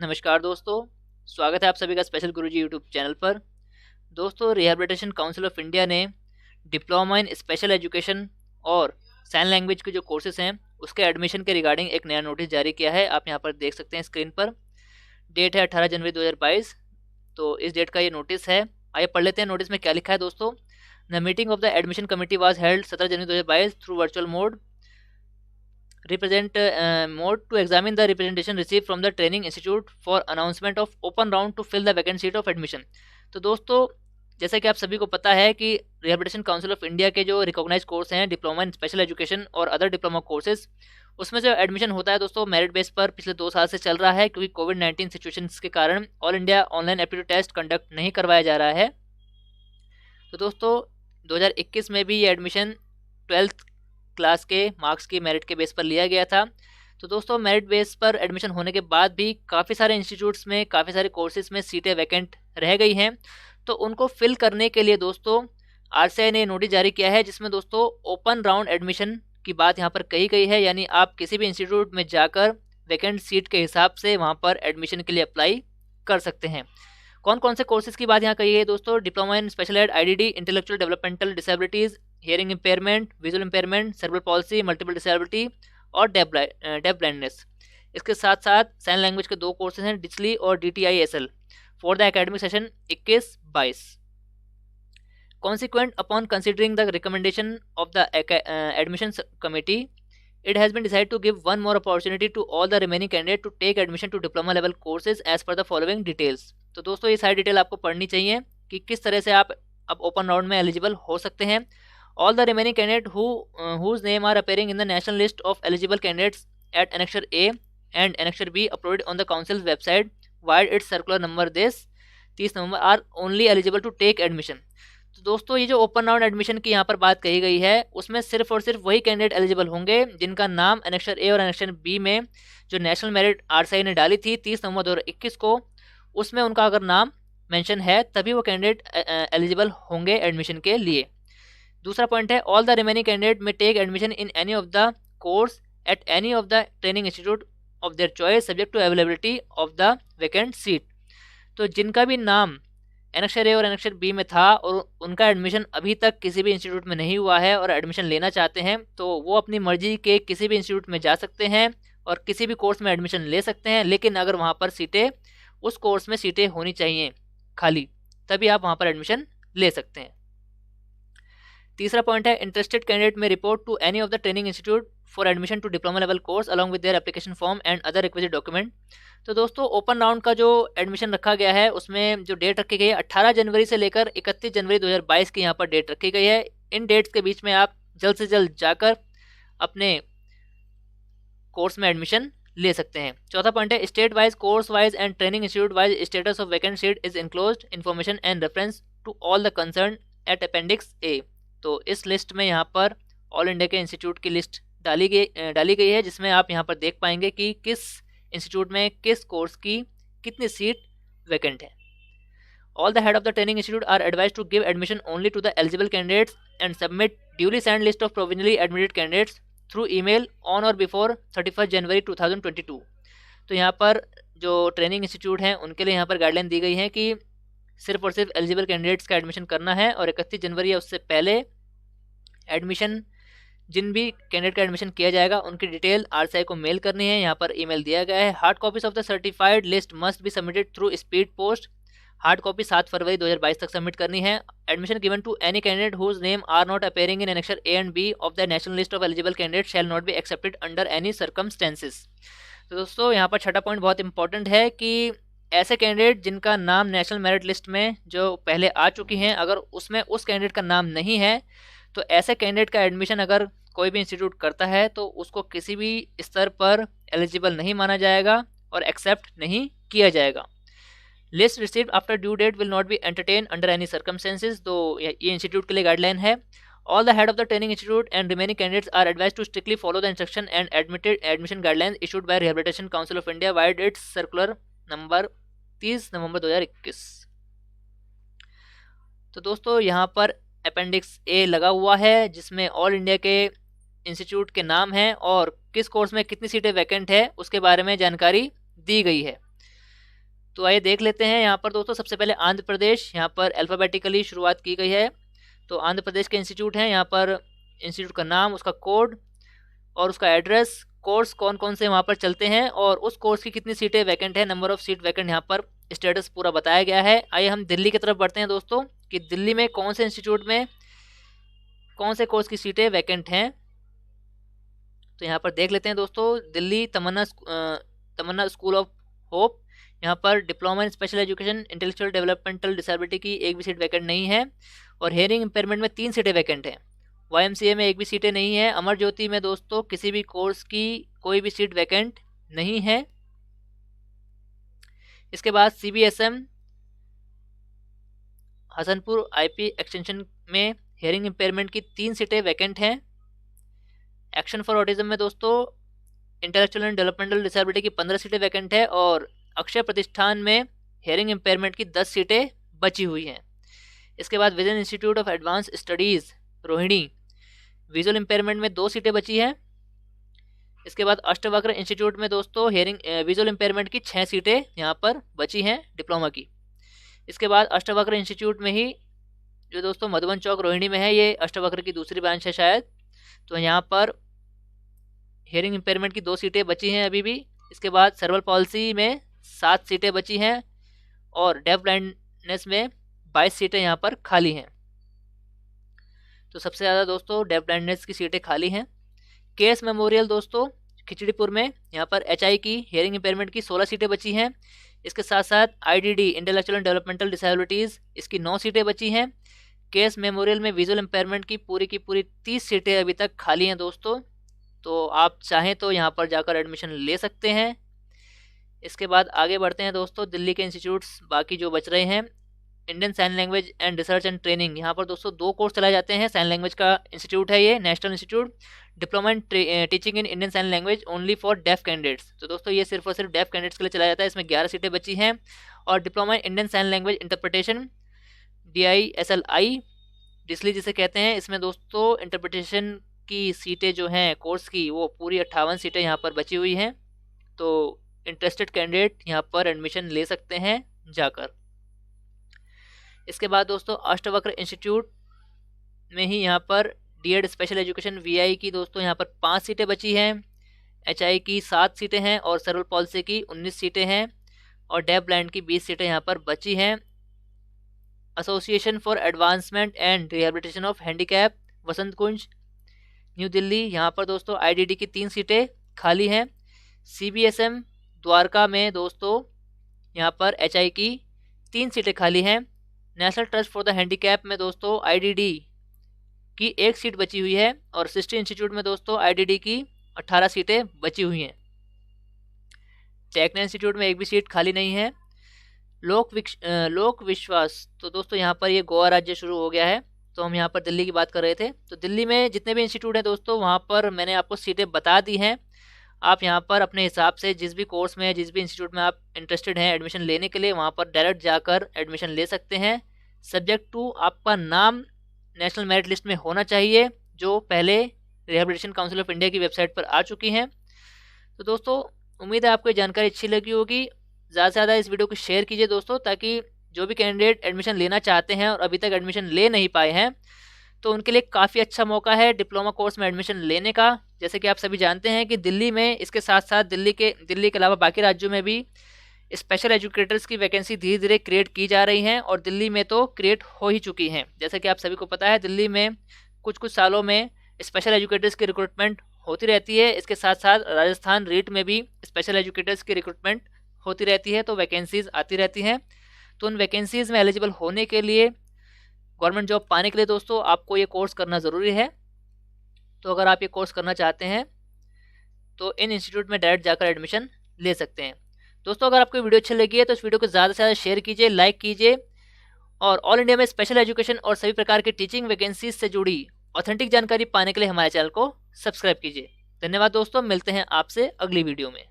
नमस्कार दोस्तों, स्वागत है आप सभी का स्पेशल गुरुजी यूट्यूब चैनल पर। दोस्तों, रिहैबिलिटेशन काउंसिल ऑफ इंडिया ने डिप्लोमा इन स्पेशल एजुकेशन और साइन लैंग्वेज के जो कोर्सेज हैं उसके एडमिशन के रिगार्डिंग एक नया नोटिस जारी किया है। आप यहाँ पर देख सकते हैं स्क्रीन पर। डेट है 18 जनवरी 2022। तो इस डेट का ये नोटिस है। आइए पढ़ लेते हैं नोटिस में क्या लिखा है दोस्तों। The meeting of the admission committee was held 17 January 2022 through virtual mode mode to examine the representation received from the training institute for announcement of open round to fill the vacant seat of admission। तो दोस्तों, जैसा कि आप सभी को पता है कि रिहैबिलिटेशन काउंसिल ऑफ इंडिया के जो रिकॉग्नाइज कोर्स हैं डिप्लोमा इन स्पेशल एजुकेशन और अदर डिप्लोमा कोर्सेज, उसमें जो एडमिशन होता है दोस्तों मेरिट बेस पर पिछले 2 साल से चल रहा है, क्योंकि कोविड-19 सिचुएशंस के कारण all India online aptitude test conduct नहीं करवाया जा रहा है। तो दोस्तों 2021 में भी ये एडमिशन 12th क्लास के मार्क्स की मेरिट के बेस पर लिया गया था। तो दोस्तों, मेरिट बेस पर एडमिशन होने के बाद भी काफ़ी सारे इंस्टीट्यूट्स में, काफ़ी सारे कोर्सेज में सीटें वैकेंट रह गई हैं। तो उनको फिल करने के लिए दोस्तों आरसीआई ने नोटिस जारी किया है, जिसमें दोस्तों ओपन राउंड एडमिशन की बात यहाँ पर कही गई है। यानी आप किसी भी इंस्टीट्यूट में जाकर वैकेंट सीट के हिसाब से वहाँ पर एडमिशन के लिए अप्लाई कर सकते हैं। कौन कौन से कोर्सेज की बात यहाँ कही है दोस्तों? Diploma in special ed, IDD, intellectual developmental disabilities, hearing impairment, visual impairment, cerebral palsy, multiple disability और डेफ ब्लाइंडनेस। इसके साथ साथ साइन लैंग्वेज के 2 कोर्सेज हैं, डिचली और DTISL, for the academic session 21-22। Consequent upon considering the recommendation of the admissions committee, it has been decided to give one more opportunity to all the remaining candidates to take admission to diploma level courses as per the following details। तो दोस्तों, ये सारी detail आपको पढ़नी चाहिए कि किस तरह से आप अब ओपन राउंड में एलिजिबल हो सकते हैं। All the remaining candidates whose name are appearing in the national list of eligible candidates at Annexure A and Annexure B uploaded on the council's website via its circular number this 30 November are only eligible to take admission। तो दोस्तों, ये जो open round admission की यहाँ पर बात कही गई है, उसमें सिर्फ और सिर्फ वही कैंडिडेट एलिजिबल होंगे जिनका नाम Annexure A और Annexure B में जो नेशनल मेरिट आरसीआई ने डाली थी 30 नवंबर 2021 को, उसमें उनका अगर नाम मेंशन है तभी वो कैंडिडेट एलिजिबल होंगे एडमिशन के लिए। दूसरा पॉइंट है, all the remaining candidate may take admission in any of the course at any of the training institute of their choice subject to availability of the vacant seat. तो जिनका भी नाम Annexure A और Annexure B में था और उनका admission अभी तक किसी भी इंस्टीट्यूट में नहीं हुआ है और एडमिशन लेना चाहते हैं, तो वो अपनी मर्जी के किसी भी इंस्टीट्यूट में जा सकते हैं और किसी भी कोर्स में एडमिशन ले सकते हैं। लेकिन अगर वहाँ पर सीटें, उस कोर्स में सीटें होनी चाहिए खाली, तभी आप वहाँ पर एडमिशन ले सकते हैं। तीसरा पॉइंट है, interested candidate may report to any of the training institute for admission to diploma level course along with their application form and other requisite document. तो दोस्तों, ओपन राउंड का जो एडमिशन रखा गया है उसमें जो डेट रखी गई है 18 जनवरी से लेकर 31 जनवरी 2022 की यहाँ पर डेट रखी गई है। इन डेट्स के बीच में आप जल्द से जल्द जाकर अपने कोर्स में एडमिशन ले सकते हैं। चौथा पॉइंट है, state wise, course wise and training institute wise status of vacant seat is enclosed information and reference to all the concern at appendix A. तो इस लिस्ट में यहाँ पर ऑल इंडिया के इंस्टीट्यूट की लिस्ट डाली गई है, जिसमें आप यहाँ पर देख पाएंगे कि किस इंस्टीट्यूट में किस कोर्स की कितनी सीट वैकेंट है। All the head of the training institute are advise to give admission only to the eligible candidates and submit duly signed list of provisionally admitted candidates through email on or before 31 January 2022। तो यहाँ पर जो training institute हैं उनके लिए यहाँ पर guideline दी गई है कि सिर्फ और सिर्फ एलिजिबल कैंडिडेट्स का एडमिशन करना है और 31 जनवरी या उससे पहले एडमिशन, जिन भी कैंडिडेट का एडमिशन किया जाएगा उनकी डिटेल आरसीआई को मेल करनी है। यहाँ पर ईमेल दिया गया है। Hard copies of the certified list must be submitted through speed post. Hard copy 7 फरवरी 2022 तक सबमिट करनी है। Admission given to any candidate whose name are not appearing in Annexure A and B of the national list of eligible candidate shall not be accepted under any circumstances. तो दोस्तों, यहाँ पर छठा point बहुत important है कि ऐसे candidate जिनका नाम नेशनल मेरिट लिस्ट में जो पहले आ चुकी हैं, अगर उसमें उस कैंडिडेट का नाम नहीं है, तो ऐसे कैंडिडेट का एडमिशन अगर कोई भी इंस्टीट्यूट करता है तो उसको किसी भी स्तर पर एलिजिबल नहीं माना जाएगा और एक्सेप्ट नहीं किया जाएगा। List received after due date will not be entertain under any circumstances. तो ये इंस्टीट्यूट के लिए गाइडलाइन है। All the head of the training institute and remaining candidates are advise to strictly follow the instruction and admission guidelines issued by Rehabilitation Council of India vide its circular number 30 November 2021। तो दोस्तों, यहाँ पर appendix ए लगा हुआ है, जिसमें all India के institute के नाम हैं और किस कोर्स में कितनी सीटें वैकेंट है उसके बारे में जानकारी दी गई है। तो आइए देख लेते हैं यहाँ पर दोस्तों। सबसे पहले आंध्र प्रदेश, यहाँ पर अल्फ़ाबेटिकली शुरुआत की गई है। तो आंध्र प्रदेश के इंस्टीट्यूट हैं, यहाँ पर इंस्टीट्यूट का नाम, उसका कोड और उसका एड्रेस, कोर्स कौन कौन से वहाँ पर चलते हैं और उस कोर्स की कितनी सीटें वैकेंट है, नंबर ऑफ सीट वैकेंट, यहाँ पर स्टेटस पूरा बताया गया है। आइए हम दिल्ली की तरफ बढ़ते हैं दोस्तों कि दिल्ली में कौन से इंस्टीट्यूट में कौन से कोर्स की सीटें वैकेंट हैं। तो यहाँ पर देख लेते हैं दोस्तों। दिल्ली तमन्ना स्कूल ऑफ होप, यहाँ पर diploma in special education intellectual developmental disability की एक भी सीट वैकेंट नहीं है। और हेयरिंग इम्पेयरमेंट में 3 सीटें वैकेंट हैं। YMCA में एक भी सीटें नहीं है। अमर ज्योति में दोस्तों किसी भी कोर्स की कोई भी सीट वैकेंट नहीं है। इसके बाद CBSM हसनपुर IP एक्सटेंशन में हेयरिंग इम्पेयरमेंट की 3 सीटें वैकेंट हैं। एक्शन फॉर ऑटिज्म में दोस्तों इंटेलेक्चुअल एंड डेवलपमेंटल डिसेबिलिटी की 15 सीटें वैकेंट है। और अक्षय प्रतिष्ठान में हेयरिंग इम्पेयरमेंट की 10 सीटें बची हुई हैं। इसके बाद vision institute of advance studies Rohini, visual impairment में 2 सीटें बची हैं। इसके बाद अष्टवक्र इंस्टीट्यूट में दोस्तों विजुअल इम्पेयरमेंट की 6 सीटें यहाँ पर बची हैं डिप्लोमा की। इसके बाद अष्टवक्र इंस्टीट्यूट में ही जो दोस्तों मधुबन चौक रोहिणी में है, ये अष्टवक्र की दूसरी ब्रांच है शायद। तो यहाँ पर हेयरिंग इम्पेयरमेंट की 2 सीटें बची हैं अभी भी। इसके बाद सर्वल पॉलिसी में 7 सीटें बची हैं और डेफ ब्लाइंडनेस में 22 सीटें यहाँ पर खाली हैं। तो सबसे ज़्यादा दोस्तों डेफ ब्लाइंडनेस की सीटें खाली हैं। केस मेमोरियल दोस्तों खिचड़ीपुर में, यहाँ पर HI की हेयरिंग इम्पेयरमेंट की 16 सीटें बची हैं। इसके साथ साथ IDD intellectual and developmental disabilities, इसकी 9 सीटें बची हैं। केस मेमोरियल में विजुअल इम्पेयरमेंट की पूरी 30 सीटें अभी तक खाली हैं दोस्तों। तो आप चाहें तो यहाँ पर जाकर एडमिशन ले सकते हैं। इसके बाद आगे बढ़ते हैं दोस्तों। दिल्ली के इंस्टीट्यूट्स बाकी जो बच रहे हैं, Indian sign language and research and training, यहाँ पर दोस्तों 2 कोर्स चलाए जाते हैं। साइन लैंग्वेज का इंस्टीट्यूट है ये, national institute. Diploma in teaching in Indian sign language only for deaf candidates, तो दोस्तों ये सिर्फ और सिर्फ डेफ कैंडिडेट्स के लिए चलाया जाता है। इसमें 11 सीटें बची हैं। और diploma in Indian sign language interpretation DISLI DISLI जिसे कहते हैं, इसमें दोस्तों इंटरप्रिटेशन की सीटें जो हैं कोर्स की, वो पूरी 58 सीटें यहाँ पर बची हुई हैं। तो इंटरेस्टेड कैंडिडेट यहाँ पर एडमिशन ले सकते हैं जाकर। इसके बाद दोस्तों अष्टवक्र इंस्टीट्यूट में ही यहाँ पर DED स्पेशल एजुकेशन VI की दोस्तों यहाँ पर 5 सीटें बची हैं। HI की 7 सीटें हैं और सर्वल पॉलिसी की 19 सीटें हैं और डेफ ब्लाइंड की 20 सीटें यहाँ पर बची हैं। Association for advancement and rehabilitation of handicap Vasant Kunj new Delhi, यहाँ पर दोस्तों IDD की 3 सीटें खाली हैं। CBSM द्वारका में दोस्तों यहाँ पर HI की 3 सीटें खाली हैं। National trust for the handicap में दोस्तों IDD की 1 सीट बची हुई है और सिस्टर इंस्टीट्यूट में दोस्तों IDD की 18 सीटें बची हुई हैं। टेक्नो इंस्टीट्यूट में एक भी सीट खाली नहीं है। लोक विश्वास, तो दोस्तों यहाँ पर ये गोवा राज्य शुरू हो गया है। तो हम यहाँ पर दिल्ली की बात कर रहे थे। तो दिल्ली में जितने भी इंस्टीट्यूट हैं दोस्तों, वहाँ पर मैंने आपको सीटें बता दी हैं। आप यहाँ पर अपने हिसाब से जिस भी कोर्स में, जिस भी इंस्टीट्यूट में आप इंटरेस्टेड हैं एडमिशन लेने के लिए, वहाँ पर डायरेक्ट जाकर एडमिशन ले सकते हैं। सब्जेक्ट टू आपका नाम नेशनल मेरिट लिस्ट में होना चाहिए, जो पहले रिहेबिलिटेशन काउंसिल ऑफ इंडिया की वेबसाइट पर आ चुकी हैं। तो दोस्तों उम्मीद है आपको ये जानकारी अच्छी लगी होगी। ज़्यादा से ज़्यादा इस वीडियो को शेयर कीजिए दोस्तों, ताकि जो भी कैंडिडेट एडमिशन लेना चाहते हैं और अभी तक एडमिशन ले नहीं पाए हैं, तो उनके लिए काफ़ी अच्छा मौका है डिप्लोमा कोर्स में एडमिशन लेने का। जैसे कि आप सभी जानते हैं कि दिल्ली में, इसके साथ साथ दिल्ली के अलावा बाकी राज्यों में भी स्पेशल एजुकेटर्स की वैकेंसी धीरे धीरे क्रिएट की जा रही हैं और दिल्ली में तो क्रिएट हो ही चुकी हैं। जैसे कि आप सभी को पता है, दिल्ली में कुछ सालों में स्पेशल एजुकेटर्स की रिक्रूटमेंट होती रहती है। इसके साथ साथ राजस्थान रीट में भी स्पेशल एजुकेटर्स की रिक्रूटमेंट होती रहती है, तो वैकेंसीज़ आती रहती हैं। तो उन वैकेंसीज़ में एलिजिबल होने के लिए, गवर्नमेंट जॉब पाने के लिए दोस्तों आपको ये कोर्स करना ज़रूरी है। तो अगर आप ये कोर्स करना चाहते हैं तो इन इंस्टीट्यूट में डायरेक्ट जाकर एडमिशन ले सकते हैं। दोस्तों अगर आपको वीडियो अच्छी लगी है तो इस वीडियो को ज़्यादा से ज़्यादा शेयर कीजिए, लाइक कीजिए और ऑल इंडिया में स्पेशल एजुकेशन और सभी प्रकार की टीचिंग वैकेंसीज से जुड़ी ऑथेंटिक जानकारी पाने के लिए हमारे चैनल को सब्सक्राइब कीजिए। धन्यवाद दोस्तों, मिलते हैं आपसे अगली वीडियो में।